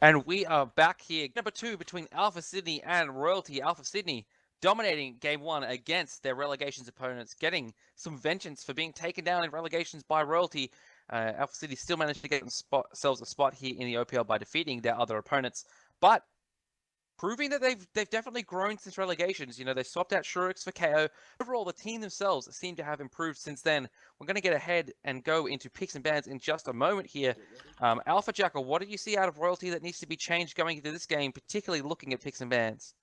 And we are back here. Number 2 between Alpha Sydney and Royalty. Alpha Sydney dominating Game 1 against their relegations opponents, getting some vengeance for being taken down in relegations by Royalty. Alpha Sydney still managed to get themselves a spot here in the OPL by defeating their other opponents, but proving that they've definitely grown since relegations. You know, they swapped out Shurix for KO. Overall, the team themselves seem to have improved since then. We're going to get ahead and go into picks and bans in just a moment here. Alpha Jackal, what did you see out of Royalty that needs to be changed going into this game, particularly looking at picks and bans?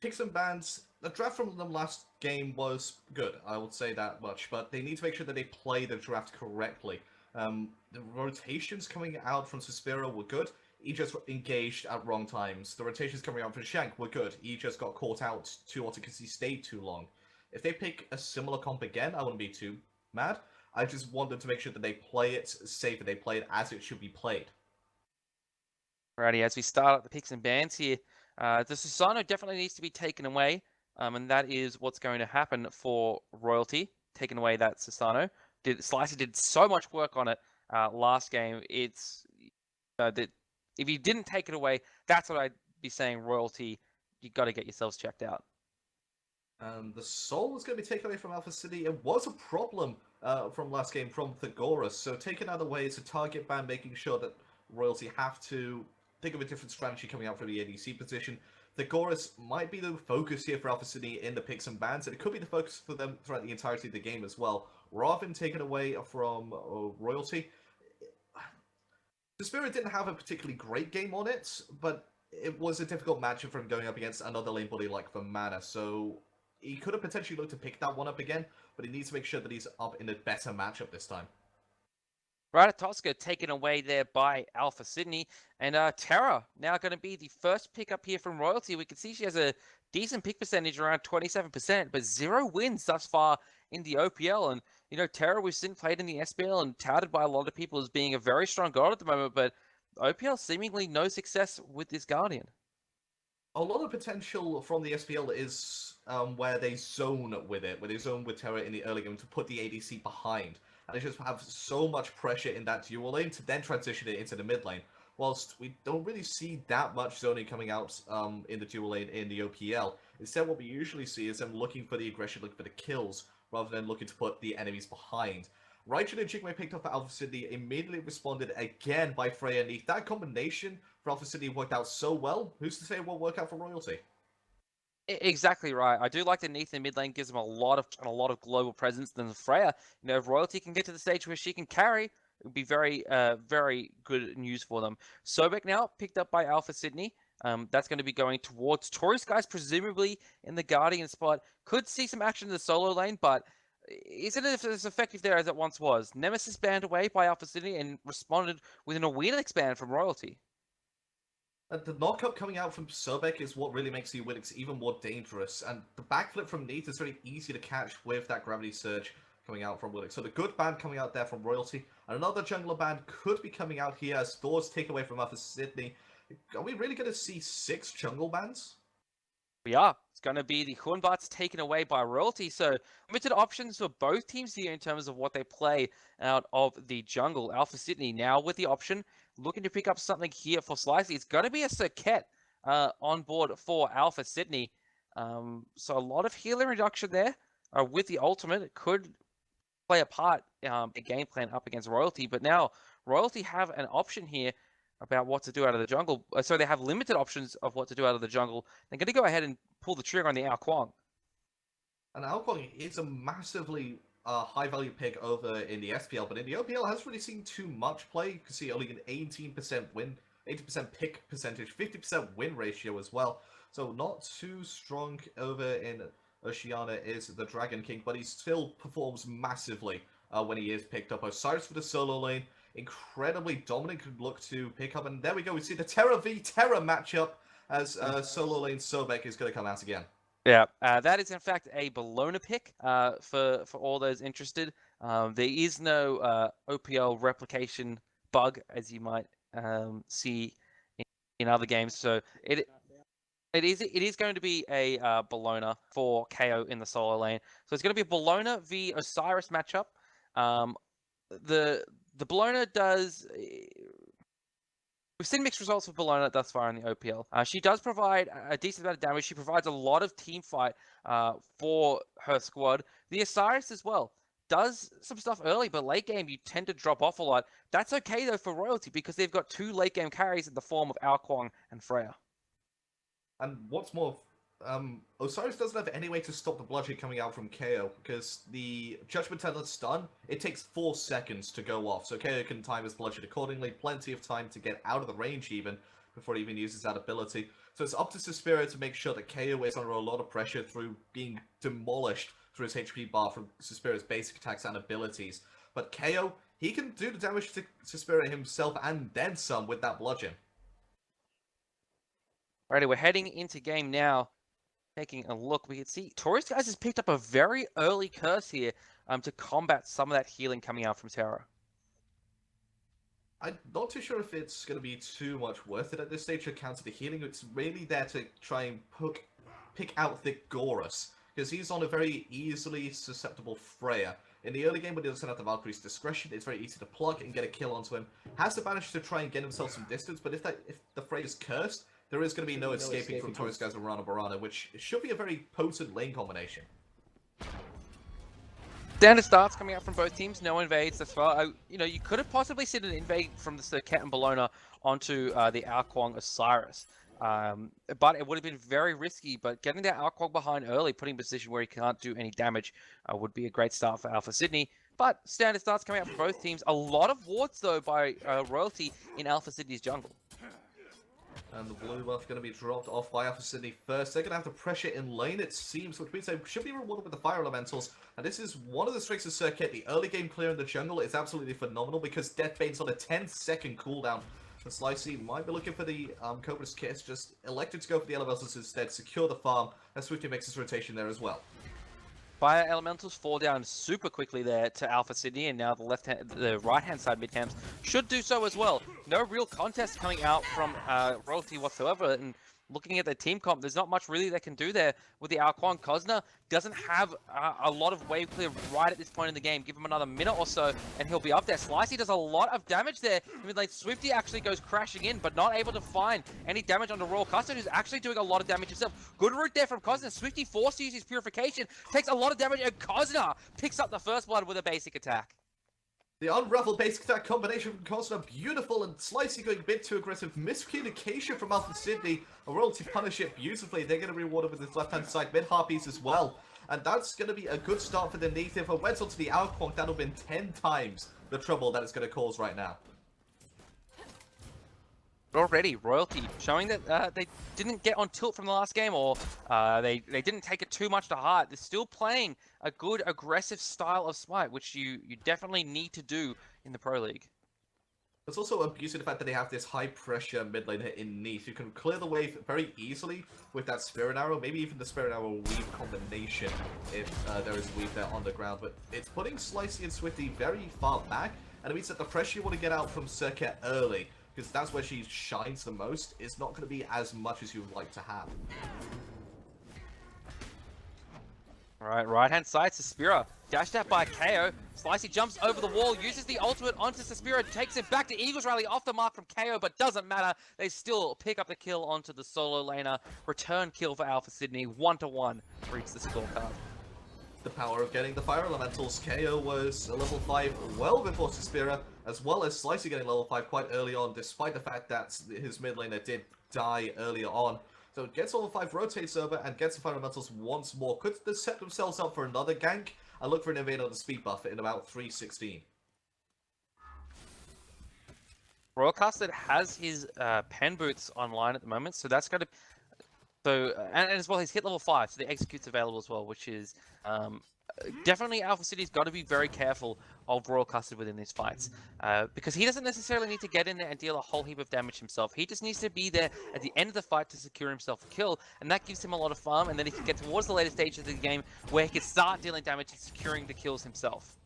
Picks and bans, the draft from the last game was good, I would say that much, but they need to make sure that they play the draft correctly. The rotations coming out from Suspiro were good, he just engaged at wrong times. The rotations coming out from Shank were good, he just got caught out too often because he stayed too long. If they pick a similar comp again, I wouldn't be too mad. I just want them to make sure that they play it safe and they play it as it should be played. Alrighty, as we start up the picks and bans here, the Susano definitely needs to be taken away, and that is what's going to happen for Royalty, taking away that Susano. Slicer did so much work on it last game. It's that if you didn't take it away, that's what I'd be saying. Royalty, you got to get yourselves checked out. The soul was going to be taken away from Alpha City. It was a problem from last game from Thagorus, so taken out of the way, it's a target ban, making sure that Royalty have to think of a different strategy coming out for the ADC position. Thagorus might be the focus here for Alpha City in the picks and bans, and it could be the focus for them throughout the entirety of the game as well. Rather than taken away from Royalty, the Spirit didn't have a particularly great game on it, but it was a difficult matchup for him going up against another lane bully like the Mana, so he could have potentially looked to pick that one up again, but he needs to make sure that he's up in a better matchup this time. Right, Tosca taken away there by Alpha Sydney, and Terra now going to be the first pick up here from Royalty. We can see she has a decent pick percentage, around 27%, but 0 wins thus far in the OPL. And you know, Terra we've seen played in the SPL and touted by a lot of people as being a very strong god at the moment, but OPL seemingly no success with this Guardian. A lot of potential from the SPL is where they zone with it, where they zone with Terra in the early game to put the ADC behind. And they just have so much pressure in that dual lane to then transition it into the mid lane. Whilst we don't really see that much zoning coming out in the dual lane in the OPL, instead what we usually see is them looking for the aggression, looking for the kills, rather than looking to put the enemies behind. Raichu and Jigme picked up for Alpha City, immediately responded again by Freya Neath. That combination for Alpha City worked out so well. Who's to say it won't work out for Royalty? Exactly right. I do like that Neath in mid lane gives them a lot of global presence. Than Freya, you know, if Royalty can get to the stage where she can carry, it would be very good news for them. Sobek now picked up by Alpha Sydney. That's going to be going towards Taurus guys, presumably in the Guardian spot. Could see some action in the solo lane, but isn't it as effective there as it once was? Nemesis banned away by Alpha Sydney and responded with an Awilix ban from Royalty. The knockup coming out from Sobek is what really makes the Awilix even more dangerous, and the backflip from Neath is very easy to catch with that Gravity Surge coming out from Awilix. So the good band coming out there from Royalty, and another jungler band could be coming out here as Thor's take away from Alpha Sydney. Are we really going to see 6 jungle bands? We are. It's going to be the Hornbats taken away by Royalty. So limited options for both teams here in terms of what they play out of the jungle. Alpha Sydney now with the option, looking to pick up something here for Slicey. It's going to be a Circuit on board for Alpha Sydney. So a lot of healer reduction there with the ultimate. It could play a part in game plan up against Royalty. But now Royalty have an option here about what to do out of the jungle. So they have limited options of what to do out of the jungle. They're going to go ahead and pull the trigger on the Ao Kwang. And Alcon is a massively high value pick over in the SPL, but in the OPL hasn't really seen too much play. You can see only an 18% win, 80% pick percentage, 50% win ratio as well. So not too strong over in Oceania is the Dragon King, but he still performs massively when he is picked up. Osiris for the solo lane, incredibly dominant, could look to pick up. And there we go, we see the Terra v Terra matchup as solo lane Sobek is going to come out again. Yeah, that is in fact a Bologna pick for all those interested. There is no OPL replication bug, as you might see in other games. So it is going to be a Bologna for KO in the solo lane. So it's going to be a Bologna v Osiris matchup. The Bologna does We've seen mixed results with Bologna thus far in the OPL. She does provide a decent amount of damage. She provides a lot of team fight for her squad. The Osiris as well does some stuff early, but late game you tend to drop off a lot. That's okay though for Royalty because they've got 2 late game carries in the form of Alquang and Freya. And what's more, Osiris doesn't have any way to stop the bludgeon coming out from KO, because the Judgment Talent stun, it takes 4 seconds to go off, so KO can time his bludgeon accordingly, plenty of time to get out of the range even, before he even uses that ability. So it's up to Suspiria to make sure that KO is under a lot of pressure through being demolished through his HP bar from Suspiria's basic attacks and abilities. But KO, he can do the damage to Suspiria himself and then some with that bludgeon. Alrighty, we're heading into game now. Taking a look, we can see Taurus guys has picked up a very early curse here to combat some of that healing coming out from Terra. I'm not too sure if it's going to be too much worth it at this stage to counter the healing. It's really there to try and pick out the Gorus, because he's on a very easily susceptible Freya. In the early game, when he doesn't have the Valkyrie's discretion, it's very easy to plug and get a kill onto him. Has to manage to try and get himself some distance, but if the Freya is cursed, there is going to be no escaping from Taurus guys and Barana, which should be a very potent lane combination. Standard starts coming out from both teams, no invades thus far. You could have possibly seen an invade from the Circuit and Bologna onto the Alquang Osiris. But it would have been very risky, but getting that Alquang behind early, putting him in a position where he can't do any damage, would be a great start for Alpha Sydney. But standard starts coming out from both teams. A lot of wards, though, by Royalty in Alpha Sydney's jungle. And the blue buff going to be dropped off by Alpha Sydney first. They're going to have to pressure in lane, it seems, which means they should be rewarded with the fire elementals. And this is one of the strengths of Circuit. The early game clear in the jungle is absolutely phenomenal because Deathbane's on a 10-second cooldown. And Slicey might be looking for the Cobra's Kiss, just elected to go for the elementals instead, secure the farm, and Swifty makes his rotation there as well. Fire elementals fall down super quickly there to Alpha Sydney, and now the right-hand side mid camps should do so as well. No real contest coming out from Royalty whatsoever, and looking at their team comp, there's not much really they can do there with the Alquang. Kozna doesn't have a lot of wave clear right at this point in the game. Give him another minute or so, and he'll be up there. Slicey does a lot of damage there. I mean, like, Swifty actually goes crashing in, but not able to find any damage on the Royal Custard, who's actually doing a lot of damage himself. Good route there from Kozna. Swifty forced to use his Purification, takes a lot of damage, and Kozna picks up the first blood with a basic attack. The unravel basic attack combination from Kozna, beautiful, and Slicey going a bit too aggressive. Miscommunication from Alpha Sydney. A Royalty punish it beautifully. They're going to be rewarded with his left-hand side mid-harpies as well. And that's going to be a good start for the Neath. If it went onto the Alquang, that'll have been 10 times the trouble that it's going to cause right now. Already, Royalty showing that they didn't get on tilt from the last game, or they didn't take it too much to heart. They're still playing a good, aggressive style of Smite, which you definitely need to do in the Pro League. There's also abuse of the fact that they have this high-pressure mid laner in Neath. You can clear the wave very easily with that Spirit Arrow, maybe even the Spirit Arrow Weave combination if there is Weave there on the ground. But it's putting Slicey and Swifty very far back, and it means that the pressure you want to get out from Circuit early, because that's where she shines the most, is not going to be as much as you would like to have. Alright, right-hand side, Suspiria. Dashed out by KO. Slicey jumps over the wall, uses the ultimate onto Suspiria, takes it back to Eagles Rally off the mark from KO, but doesn't matter. They still pick up the kill onto the solo laner. Return kill for Alpha Sydney, 1-1, reads the scorecard. The power of getting the fire elementals. KO was a level 5 well before Suspiria, as well as Slicey getting level 5 quite early on, despite the fact that his mid laner did die earlier on. So gets level 5, rotates over, and gets the fire elementals once more. Could they set themselves up for another gank and look for an invade on the speed buff in about 3:16? Royal Custard has his pen boots online at the moment, so that's going to... So, and as well, he's hit level 5, so the execute's available as well, which is definitely Alpha City's got to be very careful of Royal Custard within these fights, because he doesn't necessarily need to get in there and deal a whole heap of damage himself. He just needs to be there at the end of the fight to secure himself a kill, and that gives him a lot of farm, and then he can get towards the later stages of the game where he can start dealing damage and securing the kills himself.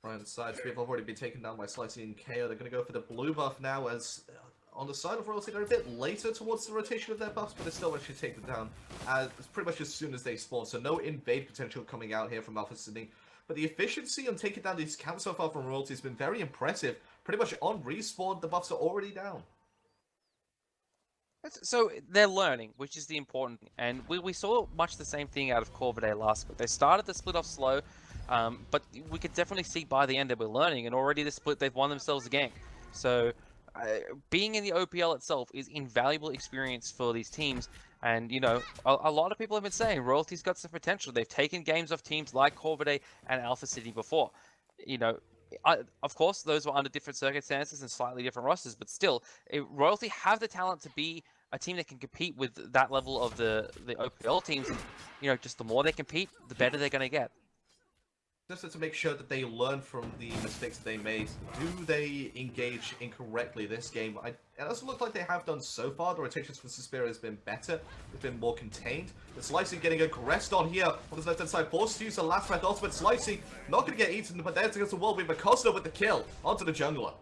Right side, people have already been taken down by Slicey and KO. They're going to go for the blue buff now, as on the side of Royalty, they're a bit later towards the rotation of their buffs, but they still actually take them down pretty much as soon as they spawn. So no invade potential coming out here from Alpha Sydney. but the efficiency on taking down these camps so far from Royalty has been very impressive. Pretty much on respawn, the buffs are already down. So they're learning, which is the important thing. And we saw much the same thing out of Corvidae last split. They started the split off slow, but we could definitely see by the end that we're learning. And already the split, they've won themselves a game. So being in the OPL itself is invaluable experience for these teams. And, you know, a lot of people have been saying Royalty's got some potential. They've taken games off teams like Corvidae and Alpha City before. You know, of course, those were under different circumstances and slightly different rosters, but still, Royalty have the talent to be a team that can compete with that level of the OPL teams. And, you know, just the more they compete, the better they're going to get. Just to make sure that they learn from the mistakes that they made. Do they engage incorrectly this game? It doesn't look like they have done so far. The rotations for Suspiria has been better. It's been more contained. The Slicey getting aggressed on here on his left-hand side. Forced to use the last breath ultimate. Slicey not going to get eaten, but there's against the Whirlwind. Costa with the kill onto the jungler.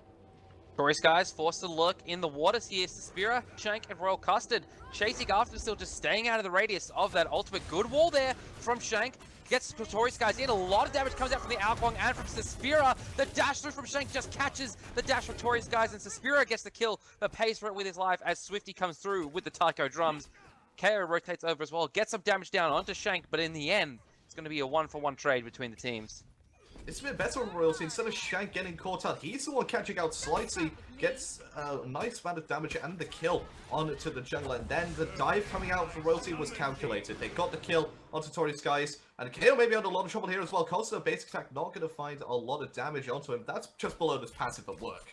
Tory Skies forced to look in the waters here. Suspiria, Shank, and Royal Custard chasing after, still just staying out of the radius of that ultimate. Good wall there from Shank. Gets Tory Skies in. A lot of damage comes out from the Alkwang and from Suspiria. The dash through from Shank just catches the dash from Tory Skies, and Suspiria gets the kill, but pays for it with his life as Swifty comes through with the Taiko drums. KO rotates over as well, gets some damage down onto Shank, but in the end, it's going to be a 1-for-1 trade between the teams. It's a bit better on Royalty. Instead of Shank getting caught out, he's the one catching out Slicey, gets a nice amount of damage and the kill onto the jungler. And then the dive coming out from Royalty was calculated. They got the kill onto Tory Skies, and KO may be under a lot of trouble here as well. Costa, basic attack, not going to find a lot of damage onto him. That's just below this passive at work.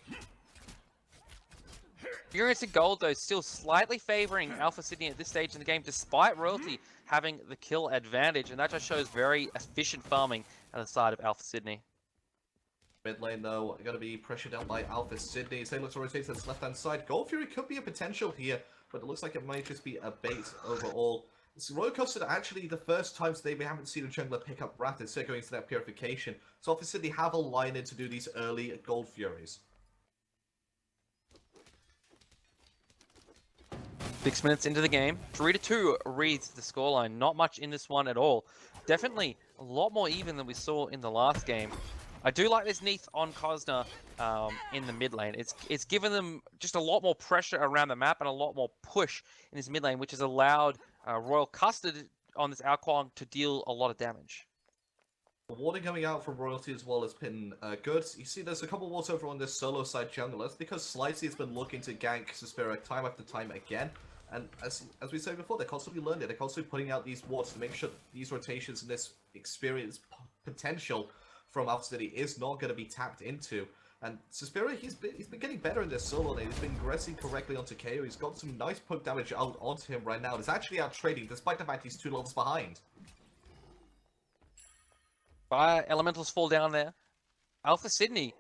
Experience and gold, though, still slightly favoring Alpha Sydney at this stage in the game, despite Royalty having the kill advantage, and that just shows very efficient farming on the side of Alpha Sydney. Mid lane, though, going to be pressured down by Alpha Sydney. They look to rotate to this left-hand side. Gold Fury could be a potential here, but it looks like it might just be a bait overall. Royal Custard, actually, the first time today we haven't seen a jungler pick up Wrath instead of going to that Purification. So Alpha Sydney have a line in to do these early Gold Furies. 6 minutes into the game, 3-2 reads the scoreline. Not much in this one at all. Definitely a lot more even than we saw in the last game. I do like this Neath on Cosner in the mid lane. It's given them just a lot more pressure around the map and a lot more push in this mid lane, which has allowed Royal Custard on this Alkwang to deal a lot of damage. The warding coming out from Royalty as well has been good. You see there's a couple of wards over on this solo side jungle. That's because Slicey has been looking to gank Suspiria time after time again. And as we said before, they're constantly learning. They're constantly putting out these wards to make sure these rotations and this experience potential from Alpha City is not going to be tapped into. And Suspiria, he's been getting better in this solo lane. He's been aggressing correctly onto KO. He's got some nice poke damage out onto him right now. He's actually out trading, despite the fact he's 2 levels behind. Fire elementals fall down there. Alpha Sydney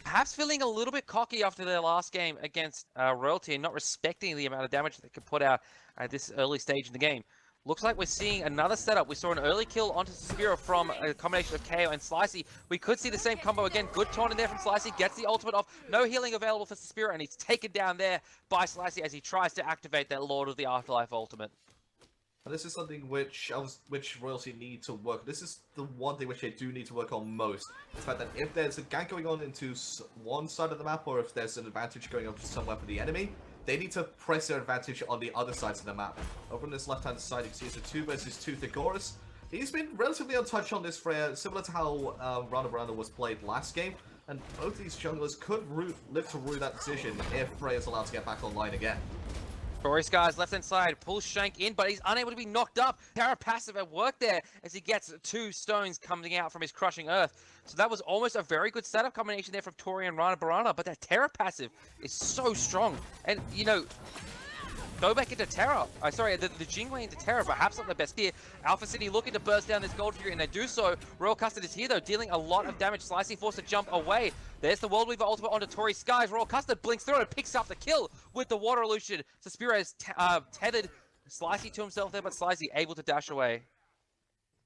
perhaps feeling a little bit cocky after their last game against Royalty and not respecting the amount of damage they could put out at this early stage in the game. Looks like we're seeing another setup. We saw an early kill onto Suspiria from a combination of KO and Slicey. We could see the same combo again. Good taunt in there from Slicey. Gets the ultimate off. No healing available for Suspiria, and he's taken down there by Slicey as he tries to activate that Lord of the Afterlife ultimate. And this is something which Royalty need to work. This is the one thing which they do need to work on most. The fact that if there's a gank going on into one side of the map, or if there's an advantage going on somewhere for the enemy, they need to press their advantage on the other sides of the map. Over on this left-hand side, you can see it's a 2 versus 2 Thegoras. He's been relatively untouched on this Freya, similar to how Rana was played last game. And both these junglers could live to rue that decision if Freya's allowed to get back online again. Tory Skies left hand side pulls Shank in, but he's unable to be knocked up. Terra passive at work there as he gets 2 stones coming out from his crushing earth. So that was almost a very good setup combination there from Tori and Rana Barana, but that Terra passive is so strong. And, you know, go back into Terra. The Jingwei into Terra, perhaps not the best here. Alpha City looking to burst down this Gold Fury, and they do so. Royal Custard is here, though, dealing a lot of damage. Slicey forced to jump away. There's the World Weaver ultimate onto Tory Skies. Royal Custard blinks through and picks up the kill with the Water Illusion. Suspiria is tethered Slicey to himself there, but Slicey able to dash away.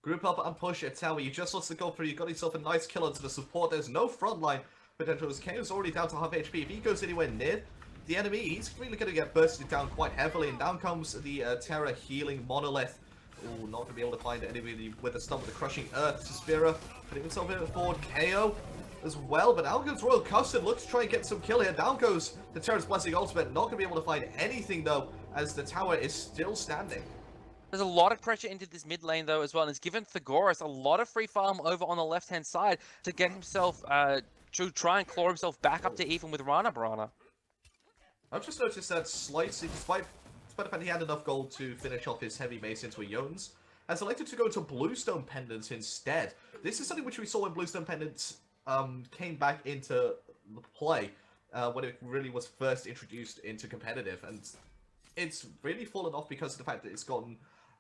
Group up and push it, Tower. You just lost the Gold Fury. You got yourself a nice kill onto the support. There's no frontline potential. KO's already down to half HP. If he goes anywhere near the enemy, he's really going to get bursted down quite heavily, and down comes the Terra healing Monolith Ooh, not going to be able to find anybody with a stun with the Crushing Earth. Suspira putting himself in forward. KO as well, but out goes Royal Custard. Looks to try and get some kill here. Down goes the Terrace Blessing ultimate. Not going to be able to find anything, though, as the tower is still standing. There's a lot of pressure into this mid lane, though, as well, and it's given Thagoras a lot of free farm over on the left-hand side to get himself, to try and claw himself back up to even with Rana Brana. I've just noticed that Slicey, despite the fact he had enough gold to finish off his heavy mace into a Yones, has elected to go to Bluestone Pendants instead. This is something which we saw when Bluestone Pendants came back into play when it really was first introduced into competitive, and it's really fallen off because of the fact that it's gotten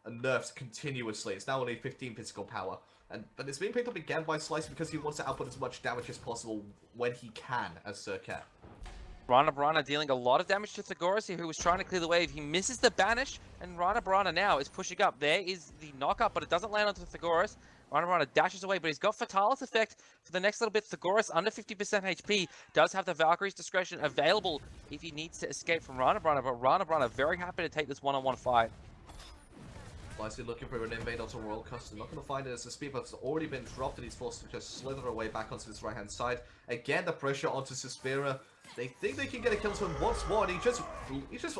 nerfed continuously. It's now only 15 physical power, but it's being picked up again by Slice because he wants to output as much damage as possible when he can as Sir Cat. Rana Brana dealing a lot of damage to Thagoras, who was trying to clear the wave. He misses the banish, and Rana Brana now is pushing up. There is the knock-up, but it doesn't land onto Thagoras. Rana Brana dashes away, but he's got Fatalis effect for the next little bit. Thagoras, under 50% HP, does have the Valkyrie's Discretion available if he needs to escape from Rana Brana, but Rana Brana very happy to take this one-on-one fight. Slicey looking for an invade onto Royal Custard. Not going to find it as the speed buff's already been dropped, and he's forced to just slither away back onto this right-hand side. Again, the pressure onto Suspira. They think they can get a kill to him once more, and he just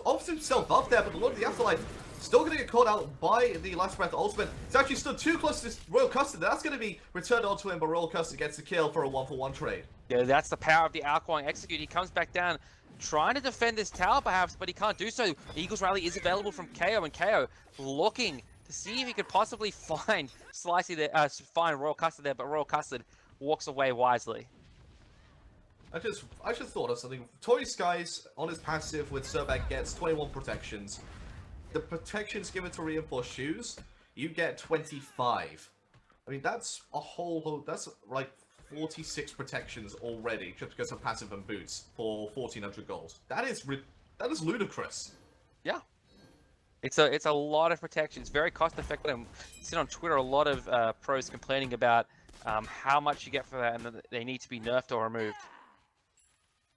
offers himself up there, but the Lord of the Afterlife still going to get caught out by the Last Breath ultimate. He's actually stood too close to this Royal Custard. That's going to be returned onto him, but Royal Custard gets the kill for a 1-for-1 trade. Yeah, that's the power of the Alquang Execute. He comes back down, trying to defend this tower perhaps, but he can't do so. Eagle's Rally is available from KO, and KO looking to see if he could possibly find Slicey there, find Royal Custard there, but Royal Custard walks away wisely. I just thought of something. Toy Skies on his passive with Surback gets 21 protections. The protections given to Reinforced Shoes, you get 25. I mean, that's a whole load. That's like 46 protections already just because of passive and boots for 1,400 gold. That is ludicrous. Yeah. It's a lot of protections, very cost effective. I've seen on Twitter a lot of pros complaining about how much you get for that and that they need to be nerfed or removed.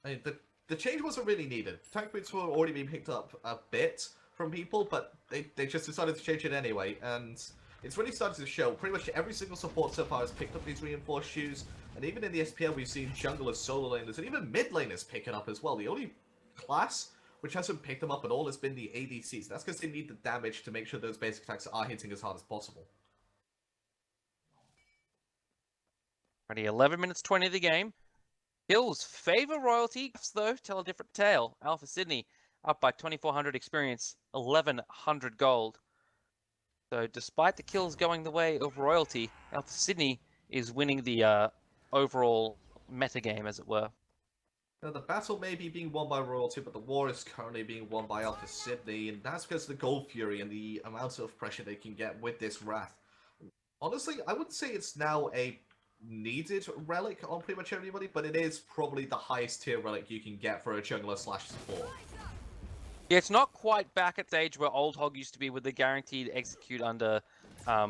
I mean, the change wasn't really needed. Tank boots were already being picked up a bit from people, but they just decided to change it anyway, and it's really started to show. Pretty much every single support so far has picked up these Reinforced Shoes, and even in the SPL we've seen junglers, solo laners, and even mid laners picking up as well. The only class which hasn't picked them up at all has been the ADCs. That's because they need the damage to make sure those basic attacks are hitting as hard as possible. Already 11 minutes 20 of the game. Hills favor Royalty, though tell a different tale. Alpha Sydney up by 2,400 experience, 1,100 gold. So despite the kills going the way of Royalty, Alpha Sydney is winning the overall metagame, as it were. Now, the battle may be being won by Royalty, but the war is currently being won by Alpha Sydney, and that's because of the Gold Fury and the amount of pressure they can get with this Wrath. Honestly, I wouldn't say it's now a needed relic on pretty much everybody, but it is probably the highest tier relic you can get for a jungler slash support. Yeah, it's not quite back at the age where Old Hog used to be with the guaranteed execute under, I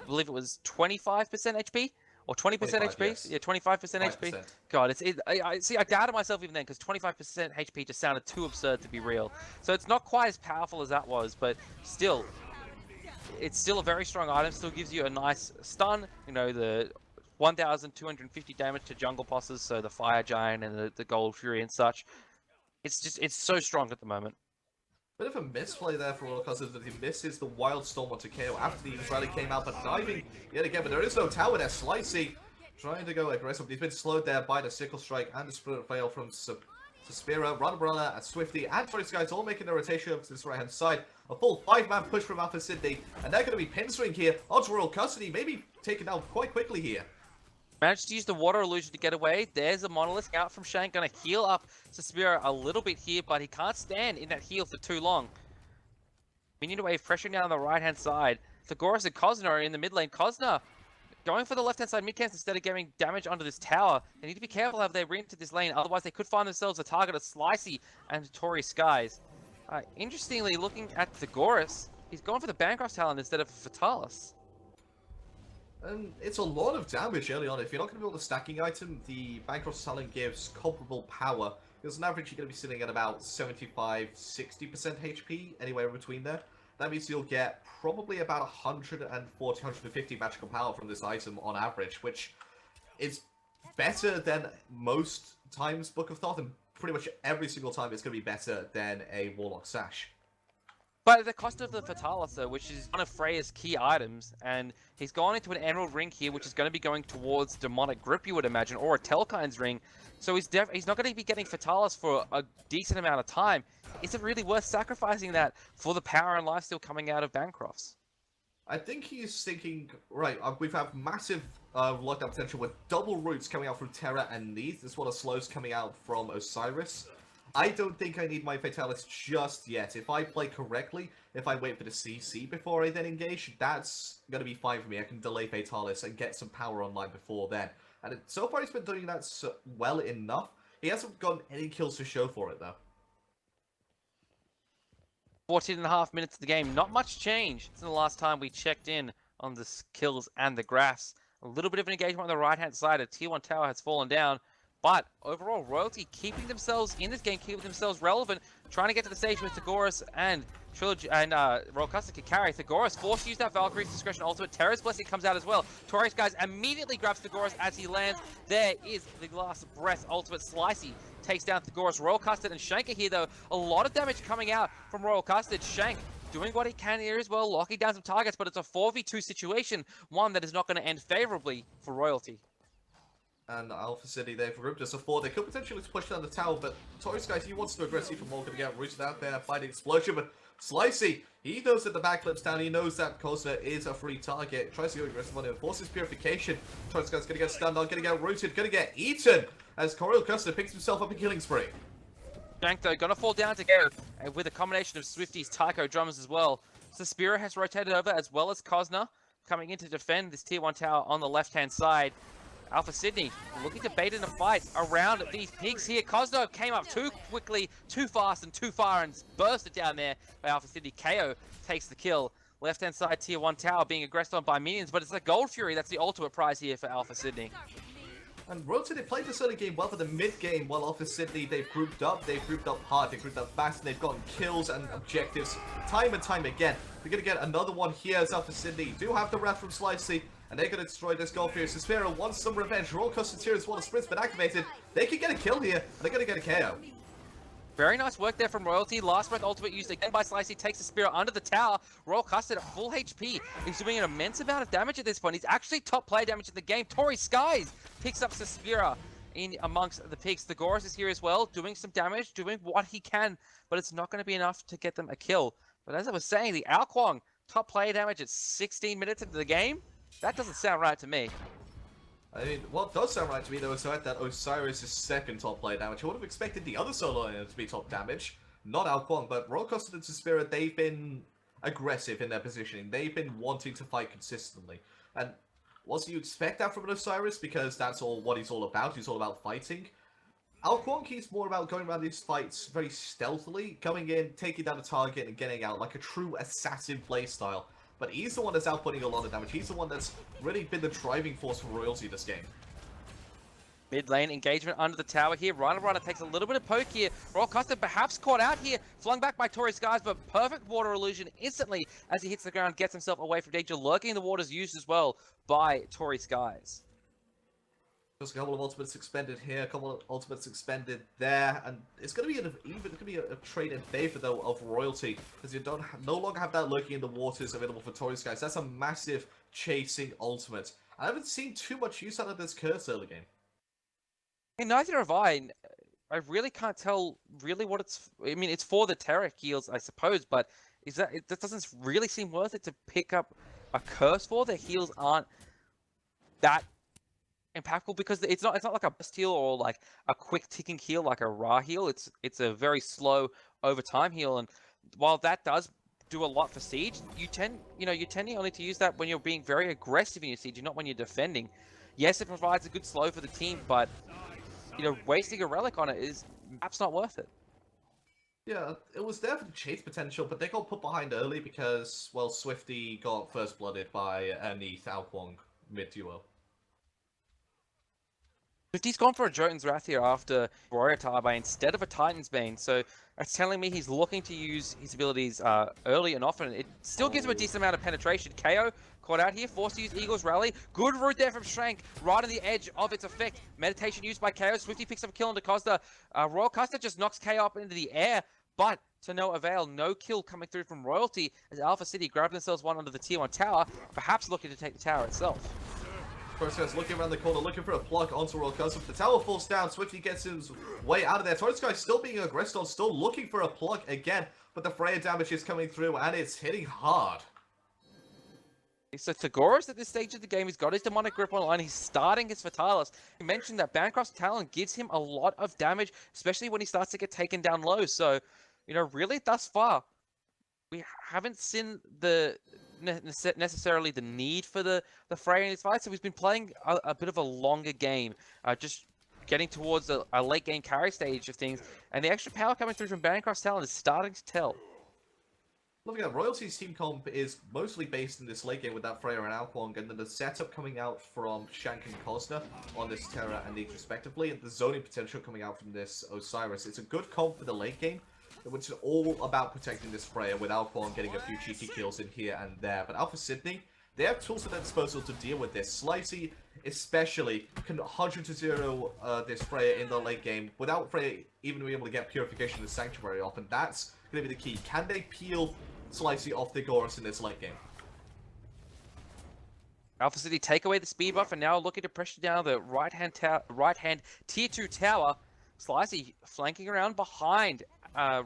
believe it was 25% HP? Or 20% HP? Yes. Yeah, 25% HP? God, I doubted myself even then, because 25% HP just sounded too absurd to be real. So it's not quite as powerful as that was, but still, it's still a very strong item, still gives you a nice stun, you know, the 1,250 damage to jungle bosses, so the Fire Giant and the Gold Fury and such. It's so strong at the moment. Bit of a misplay there for Royal Custard that he misses the Wild Storm onto KO after the rally came out, but diving yet again, but there is no tower there. Slicey trying to go aggressive. He's been slowed there by the Sickle Strike and the Spirit Fail from Suspira, Rana Brana, and Swifty, and Toy Skies all making their rotation up to this right-hand side. A full 5-man push from Alpha Sydney, and they're going to be pinstring here onto Royal Custody, maybe taken out quite quickly here. Managed to use the water illusion to get away. There's a monolith out from Shank. Gonna heal up Suspira a little bit here, but he can't stand in that heal for too long. Minion wave pressuring down on the right-hand side. Thagoras and Kozna are in the mid lane. Kozna going for the left-hand side mid-camps instead of getting damage onto this tower. They need to be careful how they re-enter this lane, otherwise they could find themselves a target of Slicey and Tory Skies. Interestingly, looking at Thagoras, he's going for the Bancroft talent instead of Fatalis. And it's a lot of damage early on. If you're not going to build a stacking item, the Bancroft talent gives comparable power. Because on average, you're going to be sitting at about 75-60% HP, anywhere in between there. that means you'll get probably about 140, 150 magical power from this item on average, which is better than most times Book of Thoth, and pretty much every single time it's going to be better than a Warlock Sash. But at the cost of the Fatalis, which is one of Freya's key items, and he's gone into an Emerald Ring here, which is going to be going towards Demonic Grip, you would imagine, or a Telkine's Ring. So he's not going to be getting Fatalis for a decent amount of time. Is it really worth sacrificing that for the power and lifesteal coming out of Bancrofts? I think he's thinking, right, we've had massive lockdown potential with double roots coming out from Terra and Neath, as well as slows coming out from Osiris. I don't think I need my Fatalis just yet. If I play correctly, if I wait for the CC before I then engage, that's going to be fine for me. I can delay Fatalis and get some power online before then. And so far he's been doing that well enough. He hasn't gotten any kills to show for it, though. 14.5 minutes of the game. Not much change since the last time we checked in on the kills and the graphs. A little bit of an engagement on the right-hand side. A tier 1 tower has fallen down. But overall, Royalty keeping themselves in this game, keeping themselves relevant, trying to get to the stage with Thagoras and Trilogy and Royal Custard can carry. Thagoras forced to use that Valkyrie's Discretion ultimate. Terra's Blessing comes out as well. Tori's guys immediately grabs Thagoras as he lands. There is the last breath ultimate. Slicey takes down Thagoras. Royal Custard and Shank are here though. A lot of damage coming out from Royal Custard. Shank doing what he can here as well, locking down some targets, but it's a 4v2 situation, one that is not going to end favorably for Royalty. And Alpha City, they've grouped us a 4. They could potentially push down the tower, but Tori's guys, he wants to aggressive from all going to get rooted out there by the explosion, but Slicey, he knows that the backflip's down, he knows that Kosa is a free target, tries to go aggressive on him, forces purification, Tori's guys going to get stunned on, going to get rooted, going to get eaten, as Royal Custard picks himself up a killing spree. Shank though, gonna fall down together with a combination of Swifties, Tycho drums as well. Suspira has rotated over as well as Kozna coming in to defend this tier 1 tower on the left-hand side. Alpha Sydney looking to bait in a fight around these pigs here. Kozno came up too quickly, too fast, and too far and bursted down there by Alpha Sydney. KO takes the kill. Left-hand side tier 1 tower being aggressed on by minions, but it's a Gold Fury that's the ultimate prize here for Alpha Sydney. And Royalty, they played this early game well for the mid-game, while Alpha Sydney, they've grouped up hard, they've grouped up fast, and they've gotten kills and objectives time and time again. We're going to get another one here as Alpha Sydney do have the Wrath from Slicey, and they're going to destroy this Gold Fury. Suspiro wants some revenge. Royal Custard here as well. The sprint's been activated. They can get a kill here, and they're going to get a KO. Very nice work there from Royalty. Last breath ultimate used again by Slicey. Takes the Spear under the tower. Royal Custard at full HP. He's doing an immense amount of damage at this point. He's actually top player damage in the game. Tori Skies picks up Suspira in amongst the pigs. Thagoras is here as well, doing some damage, doing what he can, but it's not going to be enough to get them a kill. But as I was saying, the Ao Kuang top player damage at 16 minutes into the game? That doesn't sound right to me. I mean, what does sound right to me, though, is the fact that Osiris is second top player damage. I would have expected the other solo laner to be top damage, not Ao Kuang, but Royal Custard and Suspira, they've been aggressive in their positioning. They've been wanting to fight consistently. And was you expect that from an Osiris, because that's all what he's all about. He's all about fighting. Ao Kuang, he's more about going around these fights very stealthily, coming in, taking down a target, and getting out, like a true assassin playstyle. But he's the one that's outputting a lot of damage. He's the one that's really been the driving force for Royalty this game. Mid lane engagement under the tower here. Runner takes a little bit of poke here. Royal Custard perhaps caught out here. Flung back by Tori Skies, but perfect water illusion instantly as he hits the ground, gets himself away from danger. Lurking in the waters used as well by Tori Skies. Just a couple of ultimates expended here, a couple of ultimates expended there, and it's going to be a trade in favor though of Royalty, because you no longer have that lurking in the waters available for Tori Skies. That's a massive chasing ultimate. I haven't seen too much use out of this curse early game. And neither have I. I really can't tell really what it's. I mean, it's for the Terra heals, I suppose, but that doesn't really seem worth it to pick up a curse for. The heals aren't that impactful because it's not like a burst heal or like a quick ticking heal like a Ra heal. It's a very slow over time heal, and while that does do a lot for siege, you tend only to use that when you're being very aggressive in your siege, not when you're defending. Yes, it provides a good slow for the team, but wasting a relic on it is perhaps not worth it. Yeah, it was there for the chase potential, but they got put behind early because, well, Swifty got first blooded by Neath Ao Kuang mid-duo. He's gone for a Jotun's Wrath here after Warrior Tarbane instead of a Titan's Bane, so that's telling me he's looking to use his abilities early and often. It still gives him a decent amount of penetration. KO caught out here, forced to use Eagle's Rally. Good root there from Shank, right on the edge of its effect. Meditation used by KO. Swifty picks up a kill on DaCosta. Royal Costa just knocks KO up into the air, but to no avail. No kill coming through from Royalty as Alpha City grab themselves one under the tier 1 tower, perhaps looking to take the tower itself. Torres looking around the corner, looking for a plug onto Royal Costa. The tower falls down. Swifty gets his way out of there. Torres still being aggressed on, still looking for a plug again. But the Freya damage is coming through and it's hitting hard. So Tagoras at this stage of the game, he's got his Demonic Grip online, he's starting his Fatalis. He mentioned that Bancroft's Talon gives him a lot of damage, especially when he starts to get taken down low. So, you know, really thus far, we haven't seen the necessarily the need for the Freya in his fight, so he's been playing a bit of a longer game, just getting towards a late game carry stage of things, and the extra power coming through from Bancroft's Talon is starting to tell. Looking at Royalty's team comp is mostly based in this late game with that Freya and Alquang, and then the setup coming out from Shank and Cosner on this Terra and Neat respectively, and the zoning potential coming out from this Osiris. It's a good comp for the late game, which is all about protecting this Freya with Alquang getting a few cheeky kills in here and there. But Alpha Sydney, they have tools at their disposal to deal with this. Slicey, especially, can 100-0 this Freya in the late game without Freya even being able to get Purification in the Sanctuary off, and that's going to be the key. Can they peel Slicey off the Gorus in this late game? Alpha City take away the speed buff and now looking to pressure down the right-hand tier 2 tower. Slicey flanking around behind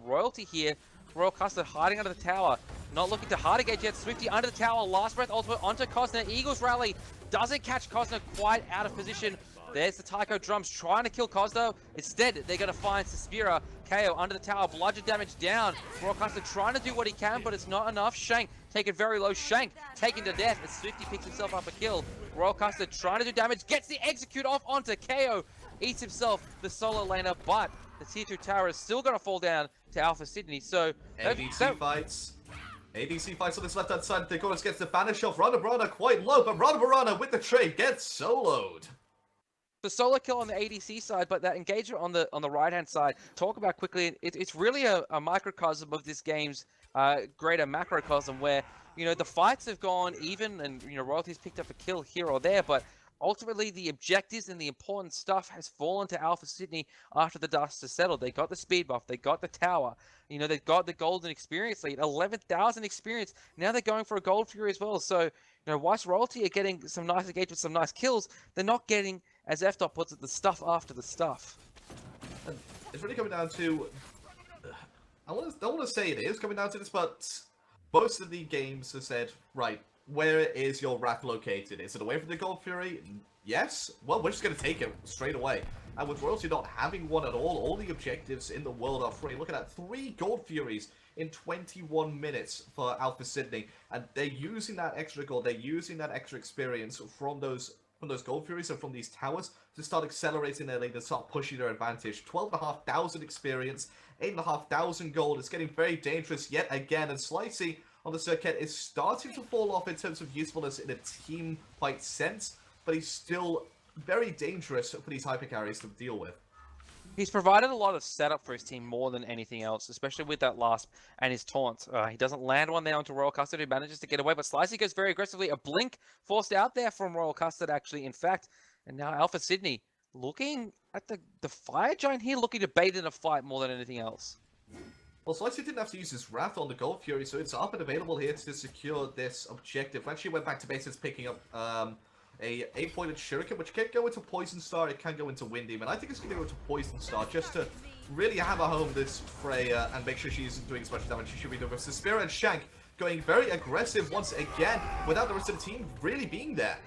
Royalty here. Royal Costa hiding under the tower. Not looking to hard engage yet. Swifty under the tower. Last breath ultimate onto Cosner. Eagles Rally doesn't catch Cosner quite out of position. There's the Tycho Drums trying to kill Cosno. Instead, they're going to find Suspira. KO under the tower. Bludgeon damage down. Royal Costa trying to do what he can, but it's not enough. Shank taken very low. Shank taken to death as Swifty picks himself up a kill. Royal Costa trying to do damage. Gets the execute off onto KO. Eats himself the solo laner, but the tier 2 tower is still going to fall down to Alpha Sydney. So ADC fights. ADC fights on this left-hand side. The Gorus gets the banish off. Rana quite low, but Rana with the trade gets soloed. The solo kill on the ADC side, but that engagement on the right-hand side, talk about quickly, it's really a microcosm of this game's greater macrocosm where, you know, the fights have gone even and, you know, Royalty's picked up a kill here or there, but ultimately the objectives and the important stuff has fallen to Alpha Sydney after the dust has settled. They got the speed buff, they got the tower, you know, they've got the golden experience lead, 11,000 experience. Now they're going for a gold fury as well. So, you know, whilst Royalty are getting some nice engagements, some nice kills, they're not getting, as F-Dot puts it, the stuff after the stuff. And it's really coming down to, I don't want to say it is coming down to this, but most of the games have said, right, where is your Wrath located? Is it away from the Gold Fury? Yes? Well, we're just going to take it straight away. And with Royalty not having one at all the objectives in the world are free. Look at that, 3 Gold Furies in 21 minutes for Alpha Sydney. And they're using that extra gold, they're using that extra experience from those Gold Furies and from these towers to start accelerating their lead and start pushing their advantage. 12,500 experience, 8,500 gold. It's getting very dangerous yet again, and Slicey on the circuit is starting to fall off in terms of usefulness in a team fight sense, but he's still very dangerous for these hyper carries to deal with. He's provided a lot of setup for his team more than anything else, especially with that last and his taunt. He doesn't land one there onto Royal Custard, who manages to get away, but Slicey goes very aggressively. A blink forced out there from Royal Custard, actually, in fact. And now Alpha Sydney looking at the Fire Giant here, looking to bait in a fight more than anything else. Well, Slicey didn't have to use his Wrath on the Gold Fury, so it's up and available here to secure this objective. Actually went back to bases picking up a 8-pointed Shuriken, which can go into Poison Star, it can go into Wind Demon. I think it's going to go into Poison Star just to really hammer home this Freya and make sure she's doing as much damage as she should be doing. With Suspira and Shank going very aggressive once again without the rest of the team really being there.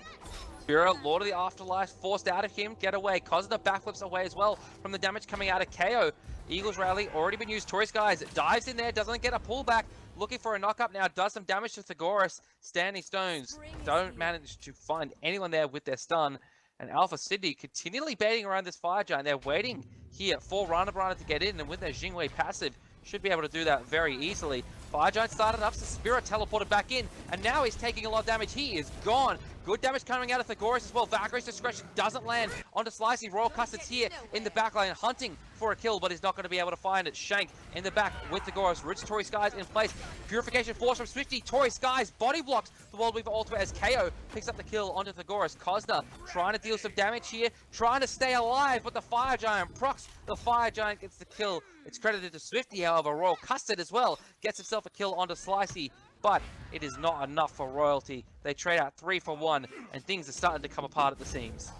Suspira, Lord of the Afterlife, forced out of him, get away. Cosner backflips away as well from the damage coming out of KO. Eagles Rally already been used. Tourist Guys dives in there, doesn't get a pullback. Looking for a knock-up now, does some damage to Thagoras. Standing Stones don't manage to find anyone there with their stun. And Alpha Sydney continually baiting around this Fire Giant. They're waiting here for Rana to get in, and with their Jingwei passive, should be able to do that very easily. Fire Giant started up, so Spirit teleported back in, and now he's taking a lot of damage. He is gone. Good damage coming out of Thagoras as well. Valkyrie's Discretion doesn't land onto Slicey. Royal Custard's here in the backline, hunting for a kill, but he's not going to be able to find it. Shank in the back with Thagoras. Rich Tory Skies in place. Purification Force from Swifty. Tory Skies body blocks the World Weaver ultimate as KO picks up the kill onto Thagoras. Kozna trying to deal some damage here, trying to stay alive, but the Fire Giant procs. The Fire Giant gets the kill. It's credited to Swifty, however. Royal Custard as well gets himself a kill onto Slicey, but it is not enough for Royalty. They trade out 3 for 1, and things are starting to come apart at the seams.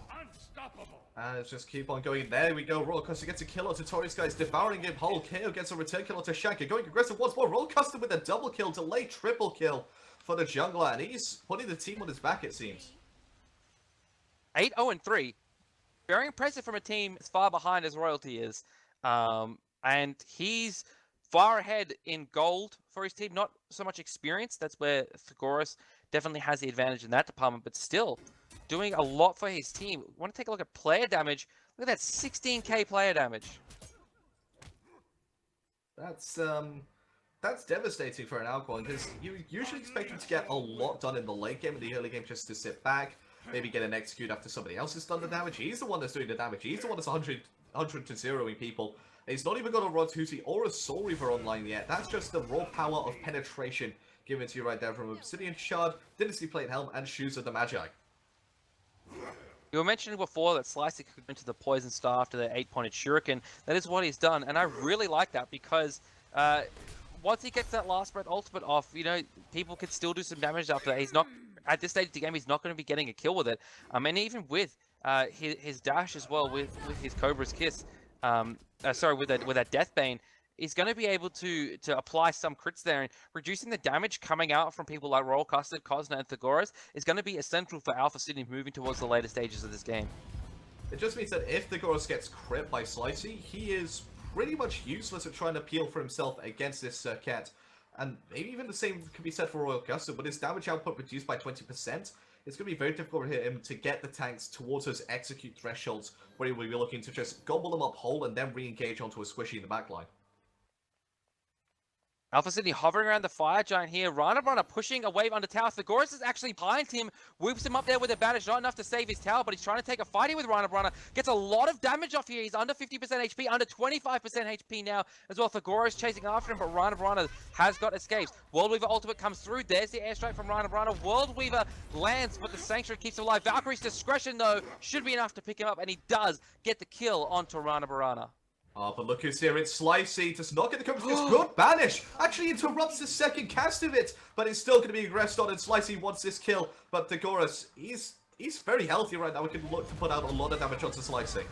And let's just keep on going. There we go. Royal Custard gets a kill onto Tory Skies, devouring him whole. KO gets a return kill onto Shank. Going aggressive once more. Royal Custard with a double kill, delay triple kill for the jungler, and he's putting the team on his back, it seems. 8-0-3. Very impressive from a team as far behind as Royalty is. And he's far ahead in gold for his team. Not so much experience. That's where Thagoras definitely has the advantage in that department, but still doing a lot for his team. Want to take a look at player damage. Look at that 16k player damage. That's devastating for an Alcorn, because you usually expect him to get a lot done in the late game, in the early game, just to sit back, maybe get an execute after somebody else has done the damage. He's the one that's doing the damage. He's the one that's 100 to 0ing people. He's not even got a Rod Hootie or a Soul Reaver online yet. That's just the raw power of penetration given to you right there from Obsidian Shard, Dynasty Plate Helm, and Shoes of the Magi. You were mentioning before that Slicey could go into the Poison Star after the 8-pointed Shuriken. That is what he's done, and I really like that because once he gets that last breath ultimate off, you know, people can still do some damage after that. He's not, at this stage of the game, he's not going to be getting a kill with it. And even with his dash as well, with his Cobra's Kiss, sorry, with that Deathbane, he's going to be able to apply some crits there, and reducing the damage coming out from people like Royal Custard, Kozna, and Thagoras is going to be essential for Alpha Sydney moving towards the later stages of this game. It just means that if Thagoras gets crit by Slicey, he is pretty much useless at trying to peel for himself against this cat. And maybe even the same can be said for Royal Custard, but his damage output reduced by 20%. It's going to be very difficult for him to get the tanks towards those execute thresholds, where he will be looking to just gobble them up whole and then re-engage onto a squishy in the backline. Alpha Sydney hovering around the Fire Giant here. Rana pushing a wave under tower. Thagoras is actually behind him. Whoops him up there with a banish. Not enough to save his tower, but he's trying to take a fight here with Rana. Gets a lot of damage off here. He's under 50% HP, under 25% HP now as well. Thagoras chasing after him, but Rana has got escapes. World Weaver ultimate comes through. There's the airstrike from Rana. World Weaver lands, but the Sanctuary keeps him alive. Valkyrie's Discretion, though, should be enough to pick him up, and he does get the kill onto Rana. Oh, but look who's here. It's Slicey. Does not get the coverage. It's good banish. Actually interrupts the second cast of it, but it's still going to be aggressed on, and Slicey wants this kill. But Thagoras, he's very healthy right now. We can look to put out a lot of damage onto Slicey.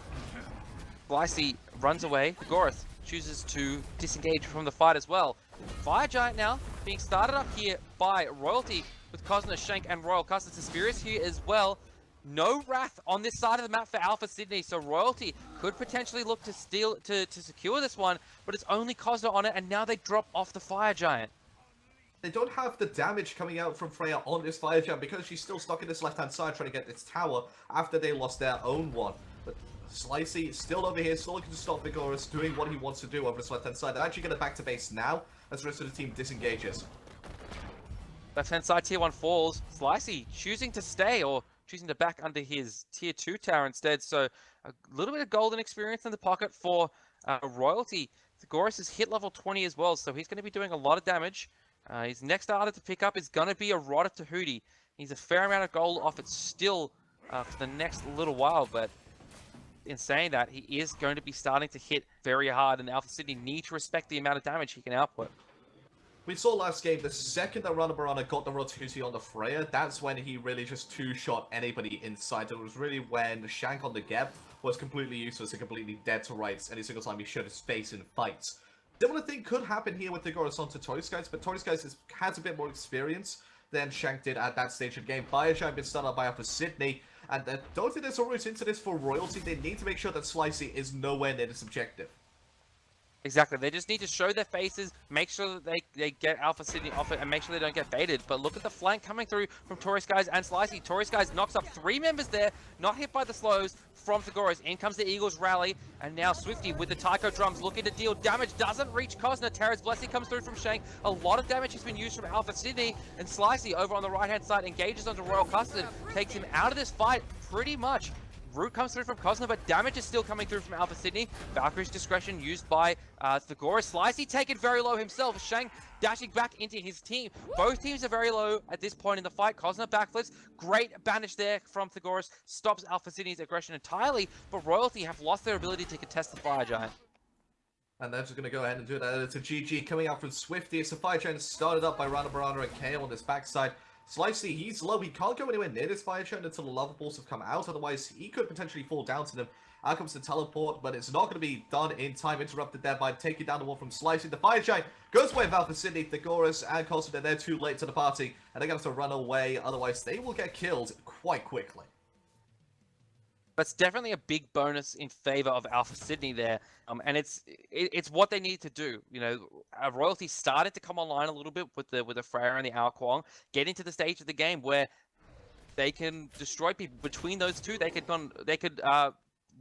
Slicey runs away. Thagoras chooses to disengage from the fight as well. Fire Giant now being started up here by Royalty with Kozna, Shank, and Royal Custard. Suspirious here as well. No Wrath on this side of the map for Alpha Sydney, so Royalty could potentially look to steal to secure this one, but it's only Kozna on it, and now they drop off the Fire Giant. They don't have the damage coming out from Freya on this Fire Giant because she's still stuck in this left-hand side trying to get this tower after they lost their own one. But Slicey is still over here, still looking to stop Thagoras doing what he wants to do over this left-hand side. They're actually going to back to base now as the rest of the team disengages. Left-hand side tier 1 falls. Slicey choosing to stay, or choosing to back under his tier 2 tower instead, so a little bit of golden experience in the pocket for Royalty. Thagoras is hit level 20 as well, so he's going to be doing a lot of damage. His next starter to pick up is going to be a Rod of Tahuti. He's a fair amount of gold off it still for the next little while, but in saying that, he is going to be starting to hit very hard, and Alpha Sydney need to respect the amount of damage he can output. We saw last game, the second that Rana got the Rod Hootie on the Freya, that's when he really just two-shot anybody inside. It was really when Shank on the Geb was completely useless and completely dead to rights any single time he showed his face in fights. Similar thing could happen here with Thagoras onto Tory Skies, but Tory Skies has a bit more experience than Shank did at that stage of the game. Fire Giant been started by Alpha Sydney, and I don't think there's a route into this for Royalty. They need to make sure that Slicey is nowhere near this objective. Exactly. They just need to show their faces, make sure that they get Alpha Sydney off it, and make sure they don't get baited. But look at the flank coming through from Tourist Guys and Slicey. Tourist Guys knocks up 3 members there, not hit by the slows from Thagoras. In comes the Eagles rally, and now Swifty with the Taiko drums looking to deal damage. Doesn't reach Cosner. Terra's Blessing comes through from Shank. A lot of damage has been used from Alpha Sydney, and Slicey over on the right-hand side engages onto Royal Custard, takes him out of this fight pretty much. Root comes through from Cosner, but damage is still coming through from Alpha Sydney. Valkyrie's discretion used by Thagoras. Slicey taken very low himself. Shang dashing back into his team. Both teams are very low at this point in the fight. Cosner backflips. Great banish there from Thagoras. Stops Alpha Sydney's aggression entirely, but Royalty have lost their ability to contest the Fire Giant. And they're just going to go ahead and do it. It's a GG coming out from Swifty. It's a Fire Giant started up by Rana Barana and KO on this backside. Slicey, he's low. He can't go anywhere near this Fire Giant until the lava balls have come out. Otherwise, he could potentially fall down to them. Out comes the teleport, but it's not going to be done in time. Interrupted there by taking down the wall from Slicey. The Fire Giant goes away with Alpha Sydney. Thagoras and Cosner, they're too late to the party. And they're going to have to run away. Otherwise, they will get killed quite quickly. That's definitely a big bonus in favor of Alpha Sydney there, and it's what they need to do. You know, Royalty started to come online a little bit with the Freya and the Ao Kuang, getting to the stage of the game where they can destroy people. Between those two, they could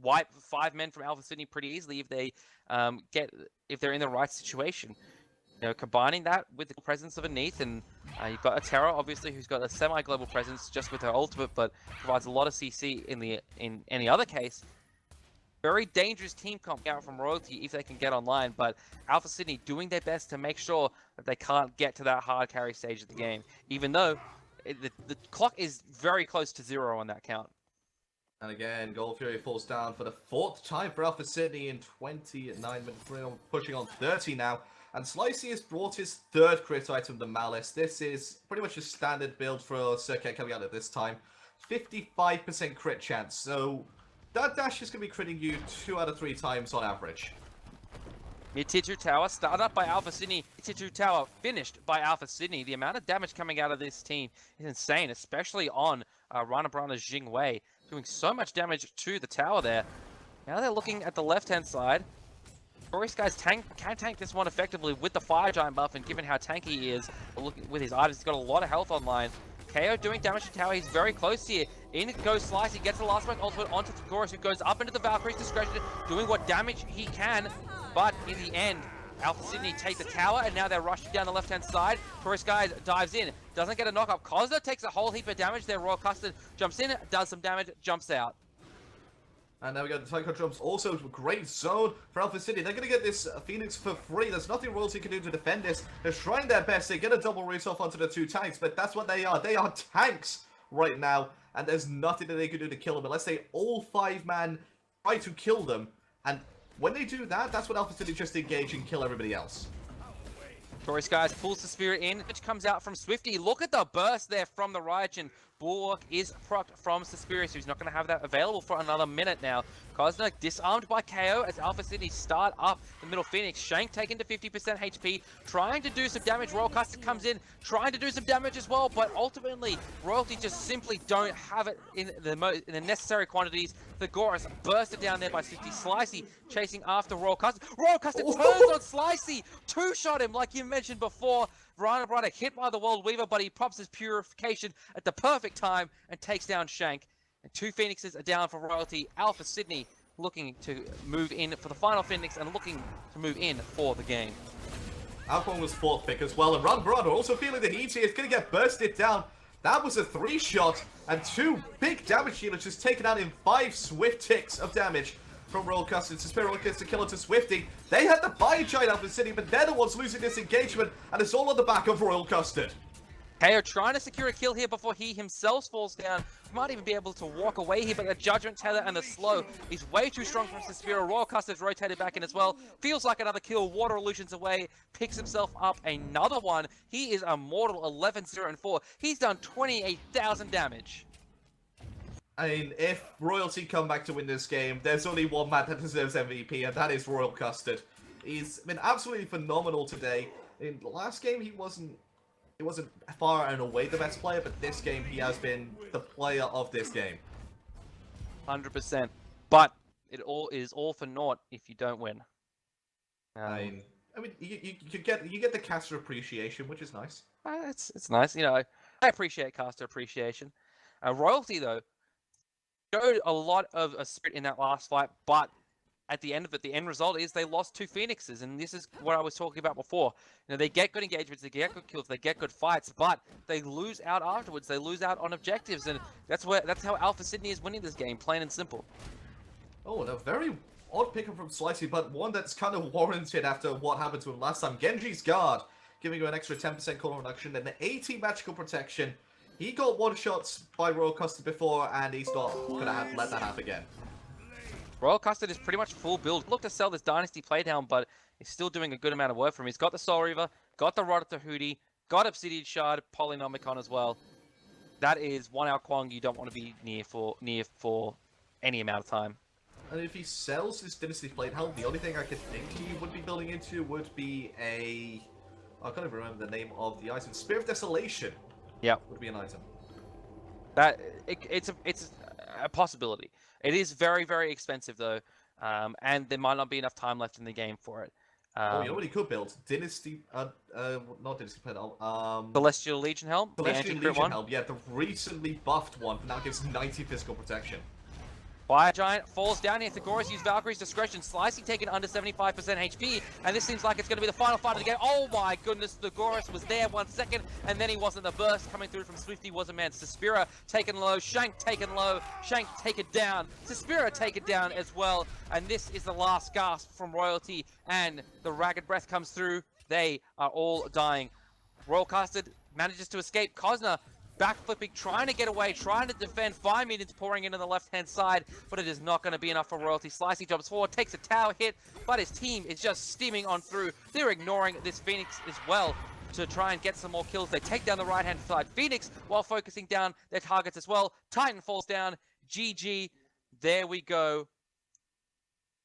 wipe 5 men from Alpha Sydney pretty easily if they're in the right situation. You know, combining that with the presence of a Neath, and you've got a Terra, obviously, who's got a semi-global presence just with her ultimate, but provides a lot of CC in any other case. Very dangerous team comp out from Royalty if they can get online, but Alpha Sydney doing their best to make sure that they can't get to that hard carry stage of the game, even though the clock is very close to 0 on that count. And again, Gold Fury falls down for the 4th time for Alpha Sydney in 29 minutes, pushing on 30 now. And Slicey has brought his 3rd crit item, the Malice. This is pretty much a standard build for Circuit coming out at this time. 55% crit chance, so that dash is going to be critting you 2 out of 3 times on average. Mid-tier 2 tower started up by Alpha Sydney. Mid-tier 2 tower finished by Alpha Sydney. The amount of damage coming out of this team is insane, especially on Rana Brana's Jing Wei. Doing so much damage to the tower there. Now they're looking at the left-hand side. Tourist Guys can tank this one effectively with the Fire Giant buff, and given how tanky he is, with his items, he's got a lot of health online. KO doing damage to tower, he's very close here. In goes Slice, he gets the last breath ultimate onto Thagoras, who goes up into the Valkyrie's discretion, doing what damage he can, but in the end, Alpha Sydney take the tower, and now they're rushing down the left-hand side. Tourist Guys dives in, doesn't get a knock-up. Cosner takes a whole heap of damage there. Royal Custard jumps in, does some damage, jumps out. And now we got the Taiko drums, also a great zone for Alpha City. They're going to get this Phoenix for free. There's nothing Royalty can do to defend this. They're trying their best. They get a double root off onto the 2 tanks, but that's what they are. They are tanks right now, and there's nothing that they can do to kill them unless they all 5-man try to kill them. And when they do that, that's when Alpha City just engage and kill everybody else. Tourist Guys pulls the Spirit in, which comes out from Swifty. Look at the burst there from the Ryujin. Bulwark is procced from Suspiria, so he's not going to have that available for another minute now. Cosner disarmed by KO as Alpha City start up the middle Phoenix. Shank taken to 50% HP, trying to do some damage. Royal Custard comes in, trying to do some damage as well, but ultimately, Royalty just simply don't have it in the necessary quantities. Thagoras bursted down there by 50. Slicey chasing after Royal Custard. Royal Custard turns on Slicey, 2-shot him like you mentioned before. Rana Brana hit by the World Weaver, but he pops his Purification at the perfect time and takes down Shank. And 2 Phoenixes are down for Royalty. Alpha Sydney looking to move in for the final Phoenix and looking to move in for the game. Alpha was 4th pick as well, and Rana Brana also feeling the heat here. It's going to get bursted down. That was a 3-shot, and 2 big damage healers just taken out in 5 swift ticks of damage from Royal Custard. Suspiria gets the killer to Swifty. They had the Fire Giant Alpha City, but they're the ones losing this engagement, and it's all on the back of Royal Custard. KO trying to secure a kill here before he himself falls down. Might even be able to walk away here, but the Judgment Tether and the slow is way too strong from Suspiria. Royal Custard's rotated back in as well. Feels like another kill. Water Illusions away. Picks himself up another one. He is immortal 11-0-4. He's done 28,000 damage. I mean, if Royalty come back to win this game, there's only one man that deserves MVP, and that is Royal Custard. He's been absolutely phenomenal today. In the last game, he wasn't far and away the best player, but this game, he has been the player of this game. 100%. But it all is all for naught if you don't win. I mean, you get the caster appreciation, which is nice. It's nice, you know. I appreciate caster appreciation. Royalty though showed a lot of a spirit in that last fight, but at the end of it, the end result is they lost two Phoenixes, and this is what I was talking about before. You know, they get good engagements, they get good kills, they get good fights, but they lose out afterwards. They lose out on objectives, and that's how Alpha Sydney is winning this game, plain and simple. Oh, and a very odd pickup from Slicey, but one that's kind of warranted after what happened to him last time. Genji's Guard, giving him an extra 10% cooldown reduction and an 80 magical protection. He got one-shots by Royal Custard before, and he's not going to let that happen again. Royal Custard is pretty much full build. Look to sell this Dynasty Playdown, but he's still doing a good amount of work for him. He's got the Soul Reaver, got the Rod of Tahuti, got Obsidian Shard, Polynomicon as well. That is one Ao Kuang you don't want to be near for any amount of time. And if he sells his Dynasty Plate Helm, the only thing I could think he would be building into would be a... I can't even remember the name of the item. Spirit of Desolation. Yeah, would be an item. It's a possibility. It is very, very expensive though, and there might not be enough time left in the game for it. You know what he could build? Dynasty, not Dynasty Plate Helm. Celestial Legion Helm, Celestial the Legion one. Helm, yeah, the recently buffed one. Now gives 90 physical protection. Fire Giant falls down here. Thegoris used Valkyrie's discretion. Slicing taken under 75% HP. And this seems like it's going to be the final fight of the game. Oh my goodness. Thegoris was there 1 second. And then he wasn't. The burst coming through from Swifty was a man. Suspira taken low. Shank taken low. Shank taken down. Suspira taken down as well. And this is the last gasp from Royalty. And the Ragged Breath comes through. They are all dying. Royal Custard manages to escape. Cosner backflipping, trying to get away, trying to defend. 5 minions pouring in on the left-hand side, but it is not going to be enough for Royalty. Slicey jumps forward, takes a tower hit, but his team is just steaming on through. They're ignoring this Phoenix as well to try and get some more kills. They take down the right-hand side Phoenix while focusing down their targets as well. Titan falls down. GG. There we go.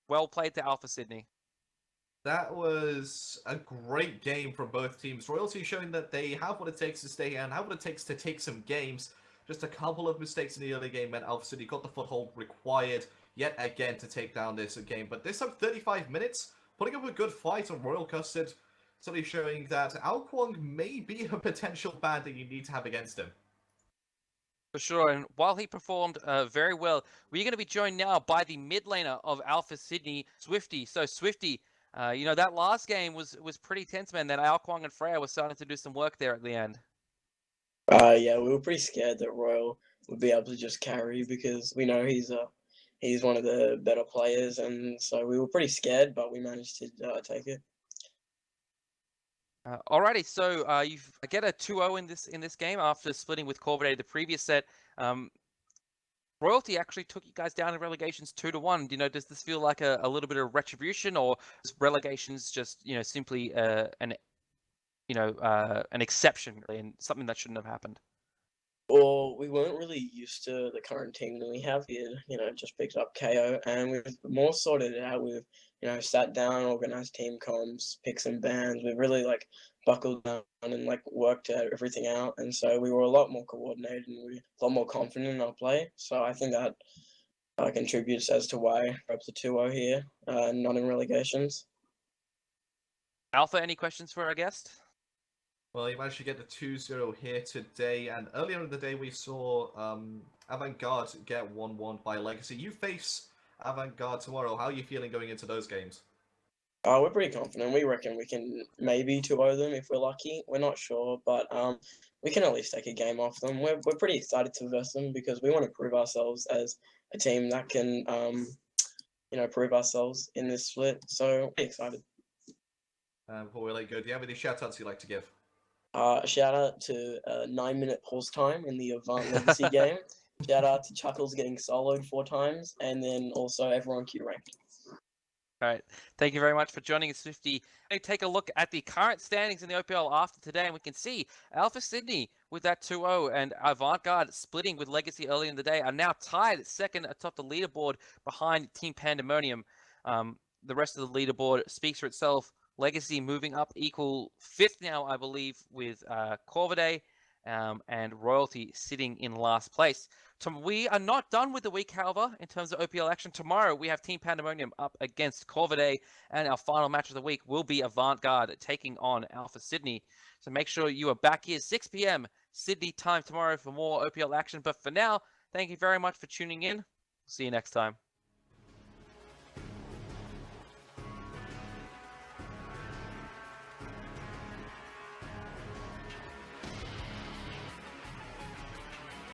Well played to Alpha Sydney. That was a great game from both teams. Royalty showing that they have what it takes to stay here and have what it takes to take some games. Just a couple of mistakes in the early game meant Alpha City got the foothold required yet again to take down this game. But this time 35 minutes, putting up a good fight on Royal Custard, suddenly showing that Ao Kuang may be a potential band that you need to have against him. For sure, and while he performed very well, we're going to be joined now by the mid laner of Alpha Sydney, Swifty. So Swifty, you know, that last game was pretty tense, man. That Ao Kuang and Freya were starting to do some work there at the end. Yeah, we were pretty scared that Royal would be able to just carry because we know he's one of the better players, and so we were pretty scared, but we managed to take it. Alrighty, so you get a 2-0 in this game after splitting with Corvidae the previous set. Royalty actually took you guys down in relegations 2-1. You know, does this feel like a little bit of retribution, or is relegations just simply an exception really, and something that shouldn't have happened? Well, we weren't really used to the current team that we have here. You know, just picked up KO, and we've more sorted it out. We've sat down, organized team comms, picked some bands. We've really buckled down and worked everything out, and so we were a lot more coordinated and we were a lot more confident in our play. So I think that contributes as to why we're up to 2-0 here, not in relegations. Alpha, any questions for our guest? Well, you managed to get the 2-0 here today, and earlier in the day we saw Avant-Garde get 1-1 by Legacy. You face Avant-Garde tomorrow. How are you feeling going into those games? We're pretty confident. We reckon we can maybe 2-0 them if we're lucky. We're not sure, but we can at least take a game off them. We're pretty excited to verse them because we want to prove ourselves as a team that can prove ourselves in this split. So we're pretty excited. Before we let you go, do you have any shout-outs you'd like to give? A shout out to 9-minute pause time in the Avant Legacy game. Shout out to Chuckles getting soloed 4 times, and then also everyone Q ranked. All right, thank you very much for joining us, Swifty. Take a look at the current standings in the OPL after today, and we can see Alpha Sydney with that 2-0 and Avant-Garde splitting with Legacy early in the day are now tied second atop the leaderboard behind Team Pandemonium. The rest of the leaderboard speaks for itself. Legacy moving up equal 5th now, I believe, with Corvidae, and Royalty sitting in last place. We are not done with the week, however, in terms of OPL action. Tomorrow, we have Team Pandemonium up against Corvidae, and our final match of the week will be Avant-Garde taking on Alpha Sydney. So make sure you are back here 6 p.m. Sydney time tomorrow for more OPL action. But for now, thank you very much for tuning in. See you next time.